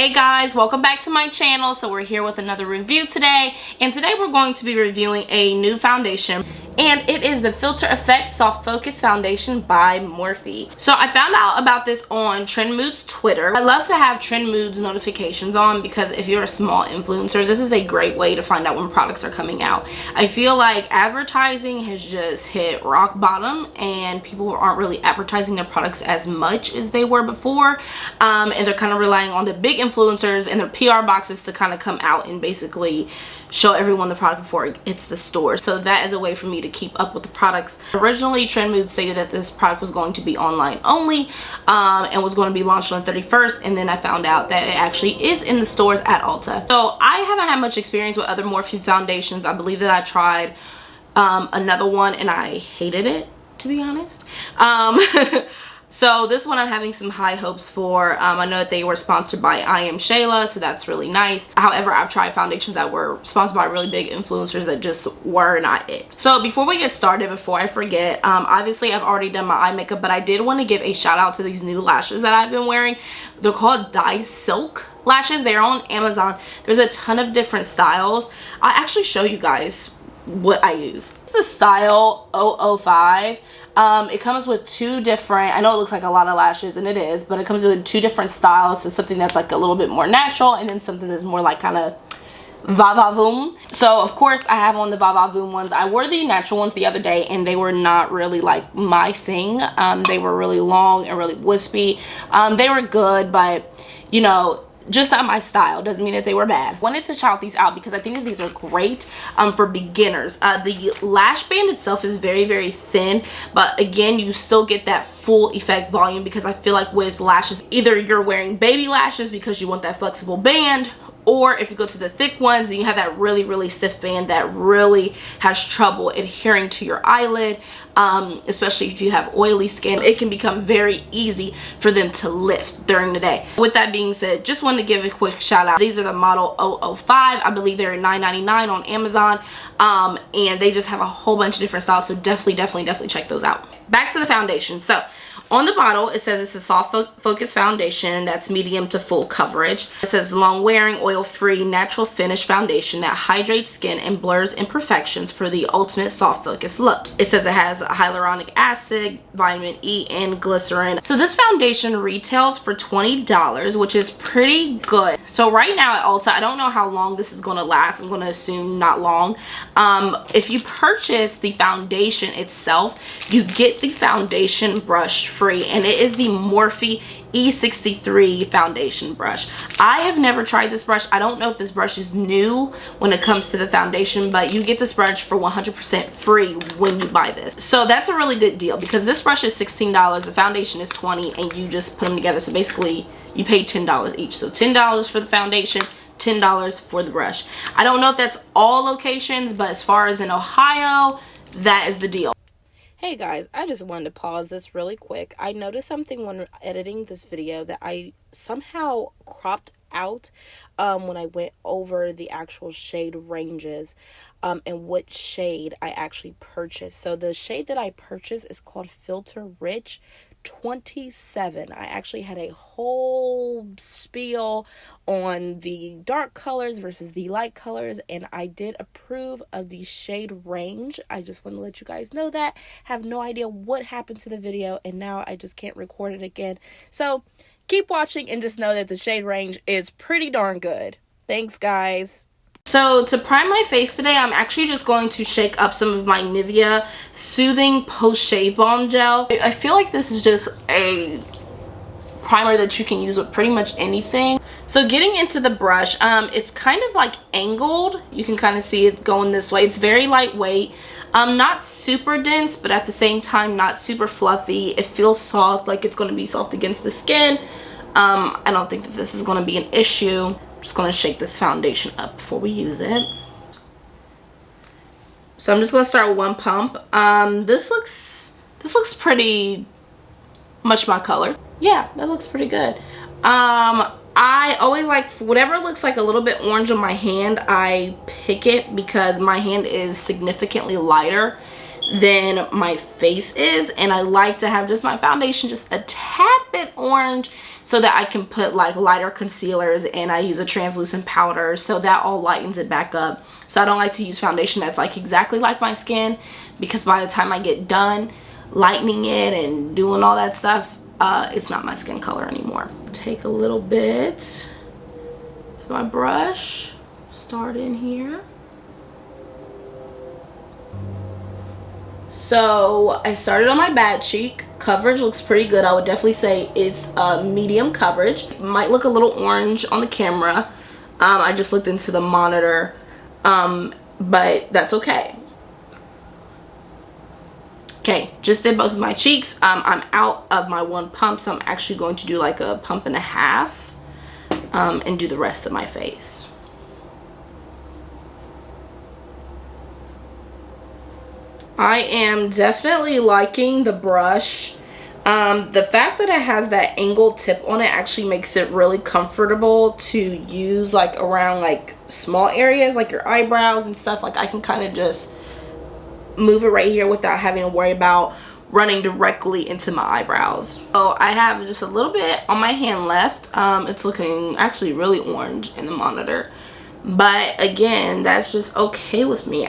Hey guys, welcome back to my channel. So we're here with another review today, and today we're going to be reviewing a new foundation, and it is the Filter Effect Soft Focus Foundation by Morphe. So I found out about this on Trend Mood's Twitter. I love to have Trend Mood's notifications on because if you're a small influencer, this is a great way to find out when products are coming out. I feel like advertising has just hit rock bottom and people aren't really advertising their products as much as they were before, and they're kind of relying on the big influencers and their PR boxes to kind of come out and basically show everyone the product before it hits the store. So that is a way for me to keep up with the products. Originally, Trend Mood stated that this product was going to be online only, and was going to be launched on the 31st, and then I found out that it actually is in the stores at Ulta. So I haven't had much experience with other Morphe foundations. I believe that I tried another one and I hated it, to be honest. So this one I'm having some high hopes for. I know that they were sponsored by I Am Shayla, so that's really nice. However, I've tried foundations that were sponsored by really big influencers that just were not it. So before we get started, before I forget, obviously I've already done my eye makeup, but I did want to give a shout out to these new lashes that I've been wearing. They're called Dye Silk lashes. They're on Amazon. There's a ton of different styles. I'll actually show you guys what I use. The style 005. It comes with two different, I know it looks like a lot of lashes, and it is, but it comes with two different styles. So something that's like a little bit more natural, and then something that's more like kind of va-va-voom. So of course I have on the va-va-voom ones. I wore the natural ones the other day and they were not really like my thing. They were really long and really wispy. They were good, but you know, just not my style. Doesn't mean that they were bad. Wanted to shout these out because I think that these are great for beginners. The lash band itself is very, very thin, but again, you still get that full effect volume, because I feel like with lashes, either you're wearing baby lashes because you want that flexible band, or if you go to the thick ones, then you have that really, really stiff band that really has trouble adhering to your eyelid, especially if you have oily skin. It can become very easy for them to lift during the day. With that being said, just wanted to give a quick shout out. These are the model 005. I believe they're $9.99 on Amazon, and they just have a whole bunch of different styles, so definitely check those out. Back to the foundation. So on the bottle, it says it's a soft focus foundation that's medium to full coverage. It says long wearing, oil free, natural finish foundation that hydrates skin and blurs imperfections for the ultimate soft focus look. It says it has hyaluronic acid, vitamin E, and glycerin. So this foundation retails for $20, which is pretty good. So right now at Ulta, I don't know how long this is going to last. I'm going to assume not long. If you purchase the foundation itself, you get the foundation brush free, and it is the Morphe E63 foundation brush. I have never tried this brush. I don't know if this brush is new when it comes to the foundation, but you get this brush for 100% free when you buy this. So that's a really good deal, because this brush is $16, the foundation is $20, and you just put them together. So basically you pay $10 each. So $10 for the foundation, $10 for the brush. I don't know if that's all locations, but as far as in Ohio, that is the deal. Hey guys, I just wanted to pause this really quick. I noticed something when editing this video that I somehow cropped out when I went over the actual shade ranges and what shade I actually purchased. So the shade that I purchased is called Filter Rich 27. I actually had a whole spiel on the dark colors versus the light colors, and I did approve of the shade range. I just want to let you guys know that. Have no idea what happened to the video, and now I just can't record it again. So keep watching and just know that the shade range is pretty darn good. Thanks guys. So to prime my face today, I'm actually just going to shake up some of my Nivea Soothing Post Shave Balm Gel. I feel like this is just a primer that you can use with pretty much anything. So getting into the brush, it's kind of like angled. You can kind of see it going this way. It's very lightweight, not super dense, but at the same time not super fluffy. It feels soft, like it's going to be soft against the skin. I don't think that this is going to be an issue. Just going to shake this foundation up before we use it. So I'm just going to start with one pump. This looks pretty much my color. Yeah, that looks pretty good. I always like whatever looks like a little bit orange on my hand, I pick it because my hand is significantly lighter than my face is, and I like to have just my foundation just a tad bit orange so that I can put like lighter concealers, and I use a translucent powder so that all lightens it back up. So I don't like to use foundation that's like exactly like my skin, because by the time I get done lightening it and doing all that stuff, it's not my skin color anymore. Take a little bit with my brush, start in here. So I started on my bad cheek. Coverage looks pretty good. I would definitely say it's medium coverage. It might look a little orange on the camera. I just looked into the monitor, but that's okay. Okay, just did both of my cheeks. I'm out of my one pump, so I'm actually going to do like a pump and a half, and do the rest of my face. I am definitely liking the brush. The fact that it has that angled tip on it actually makes it really comfortable to use like around like small areas like your eyebrows and stuff. Like I can kind of just move it right here without having to worry about running directly into my eyebrows. So I have just a little bit on my hand left. It's looking actually really orange in the monitor, but again, that's just okay with me.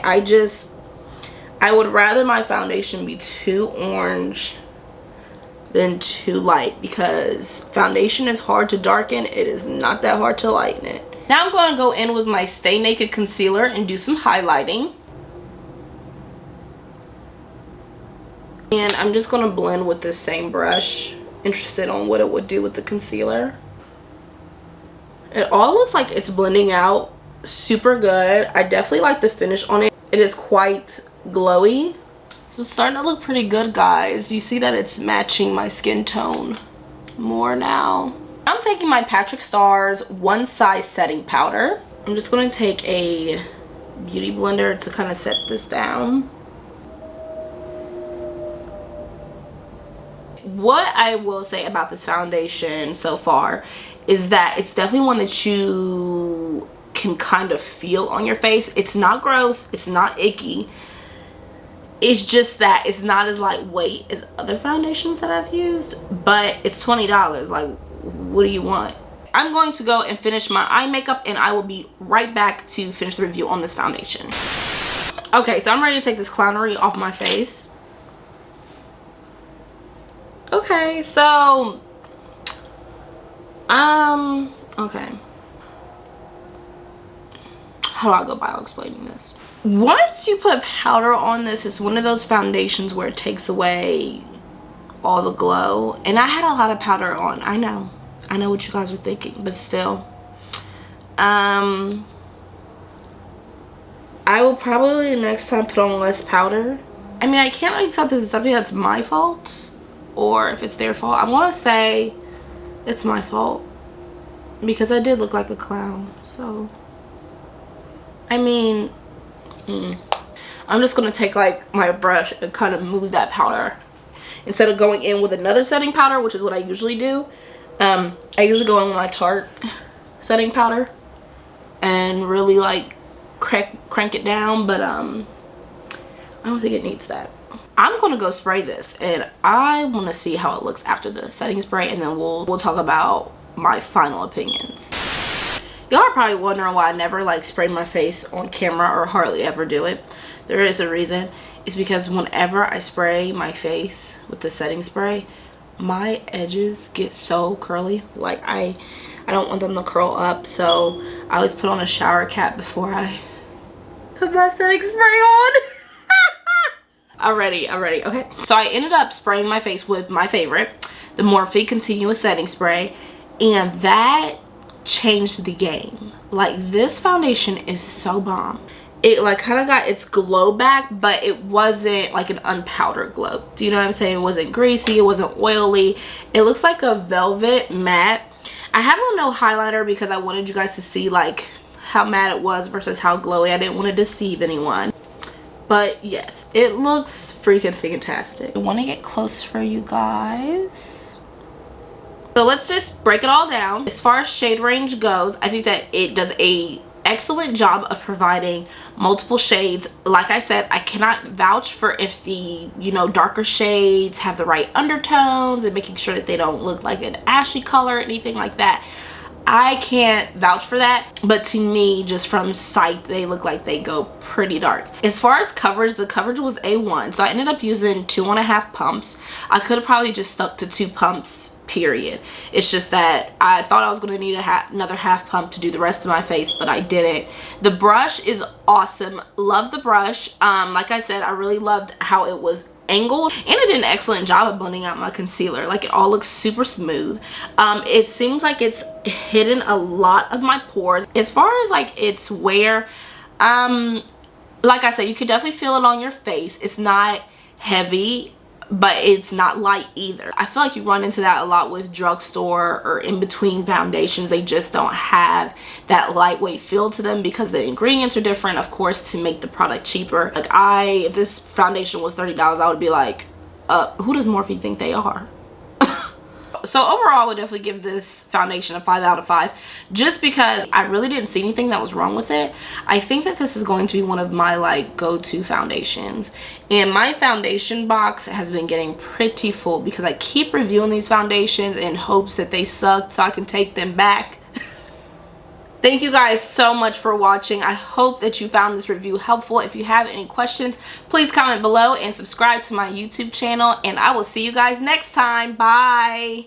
I would rather my foundation be too orange than too light, because foundation is hard to darken. It is not that hard to lighten it. Now I'm going to go in with my Stay Naked concealer and do some highlighting. And I'm just going to blend with this same brush, interested on what it would do with the concealer. It all looks like it's blending out super good. I definitely like the finish on it. It is quite glowy, so it's starting to look pretty good, guys. You see that it's matching my skin tone more now. I'm taking my Patrick Starr's One Size setting powder. I'm just going to take a beauty blender to kind of set this down. What I will say about this foundation so far is that it's definitely one that you can kind of feel on your face. It's not gross, it's not icky. It's just that it's not as lightweight as other foundations that I've used, but it's $20. Like, what do you want? I'm going to go and finish my eye makeup, and I will be right back to finish the review on this foundation. Okay, so I'm ready to take this clownery off my face. Okay, so okay, how do I go about explaining this? Once you put powder on this, it's one of those foundations where it takes away all the glow. And I had a lot of powder on. I know what you guys are thinking, but still, I will probably next time put on less powder. I mean, I can't really tell if this is something that's my fault or if it's their fault. I want to say it's my fault, because I did look like a clown. So I mean, I'm just going to take like my brush and kind of move that powder. Instead of going in with another setting powder, which is what I usually do, I usually go in with my Tarte setting powder and really like crank it down, but I don't think it needs that. I'm going to go spray this, and I want to see how it looks after the setting spray, and then we'll talk about my final opinions. Y'all are probably wondering why I never like spray my face on camera or hardly ever do it. There is a reason. It's because whenever I spray my face with the setting spray, my edges get so curly. Like I don't want them to curl up, so I always put on a shower cap before I put my setting spray on. Already. Okay, so I ended up spraying my face with my favorite, the Morphe Continuous Setting Spray, and that changed the game. Like, this foundation is so bomb. It like kind of got its glow back, but it wasn't like an unpowdered glow. Do you know what I'm saying? It wasn't greasy, it wasn't oily. It looks like a velvet matte. I have on no highlighter because I wanted you guys to see like how matte it was versus how glowy. I didn't want to deceive anyone. But yes, it looks freaking fantastic. I want to get close for you guys. So let's just break it all down. As far as shade range goes, I think that it does a excellent job of providing multiple shades. Like I said, I cannot vouch for if the, you know, darker shades have the right undertones and making sure that they don't look like an ashy color or anything like that. I can't vouch for that, but to me, just from sight, they look like they go pretty dark. As far as coverage, the coverage was A1, so I ended up using 2.5 pumps. I could have probably just stuck to 2 pumps, period. It's just that I thought I was going to need another half pump to do the rest of my face, but I didn't. The brush is awesome. Love the brush. Like I said, I really loved how it was angled, and it did an excellent job of blending out my concealer. Like, it all looks super smooth. It seems like it's hidden a lot of my pores. As far as like its wear, like I said, you could definitely feel it on your face. It's not heavy, but it's not light either. I feel like you run into that a lot with drugstore or in between foundations. They just don't have that lightweight feel to them because the ingredients are different, of course, to make the product cheaper. Like, if this foundation was $30, I would be like, who does Morphe think they are? So overall, I would definitely give this foundation a 5 out of 5, just because I really didn't see anything that was wrong with it. I think that this is going to be one of my like go-to foundations, and my foundation box has been getting pretty full because I keep reviewing these foundations in hopes that they suck so I can take them back. Thank you guys so much for watching. I hope that you found this review helpful. If you have any questions, please comment below and subscribe to my YouTube channel, and I will see you guys next time. Bye.